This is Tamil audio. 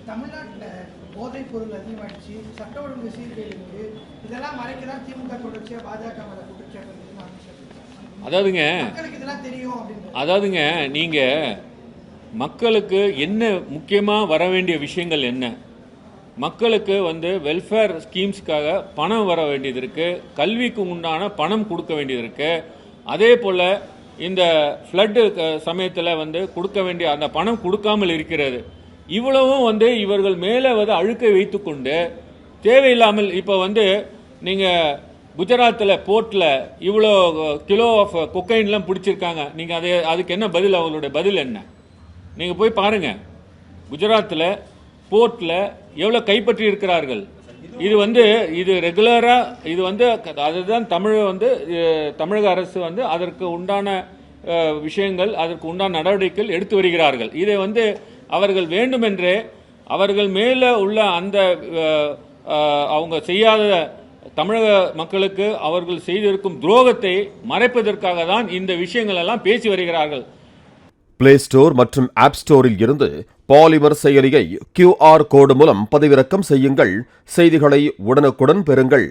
தமிழ்நாட்டில் போதைப் பொருள் அதிகமாகிடுச்சு, சட்ட ஒழுங்கு சீர்கேடு, இதெல்லாம் மறைக்க தான் திமுக தொடர்ச்சியாக பாஜக மேல குற்றச்சாட்டு. அதாவதுங்க மக்களுக்கு இதெல்லாம் தெரியும் அப்படின்னு. அதாவதுங்க நீங்கள் மக்களுக்கு என்ன முக்கியமாக வர வேண்டிய விஷயங்கள் என்ன? மக்களுக்கு வெல்ஃபேர் ஸ்கீம்ஸ்க்காக பணம் வர வேண்டியது இருக்குது, கல்விக்கு உண்டான பணம் கொடுக்க வேண்டியது இருக்குது. அதே போல் இந்த ஃப்ளட்டு சமயத்தில் கொடுக்க வேண்டிய அந்த பணம் கொடுக்காமல் இருக்கிறது. இவ்வளவும் இவர்கள் மேலே அழுக்கை வைத்துக்கொண்டு தேவையில்லாமல் இப்போ நீங்கள் குஜராத்தில் போர்ட்டில் இவ்வளோ கிலோ ஆஃப் கொக்கைன்லாம் பிடிச்சிருக்காங்க. நீங்கள் அதுக்கு என்ன பதில்? அவங்களுடைய பதில் என்ன? நீங்கள் போய் பாருங்கள், குஜராத்தில் போர்ட்டில் எவ்வளோ கைப்பற்றி இருக்கிறார்கள். இது ரெகுலராக அதுதான் தமிழக அரசு அதற்கு உண்டான விஷயங்கள், அதற்கு உண்டான நடவடிக்கைகள் எடுத்து வருகிறார்கள். இதை அவர்கள் வேண்டுமென்றே அவர்கள் மேலே உள்ள அந்த அவங்க செய்யாத தமிழக மக்களுக்கு அவர்கள் செய்திருக்கும் துரோகத்தை மறைப்பதற்காக தான் இந்த விஷயங்கள் எல்லாம் பேசி வருகிறார்கள். பிளே ஸ்டோர் மற்றும் ஆப் ஸ்டோரில் இருந்து பாலிமர் செயலியை QR கோடு மூலம் பதிவிறக்கம் செய்யுங்கள். செய்திகளை உடனுக்குடன் பெறுங்கள்.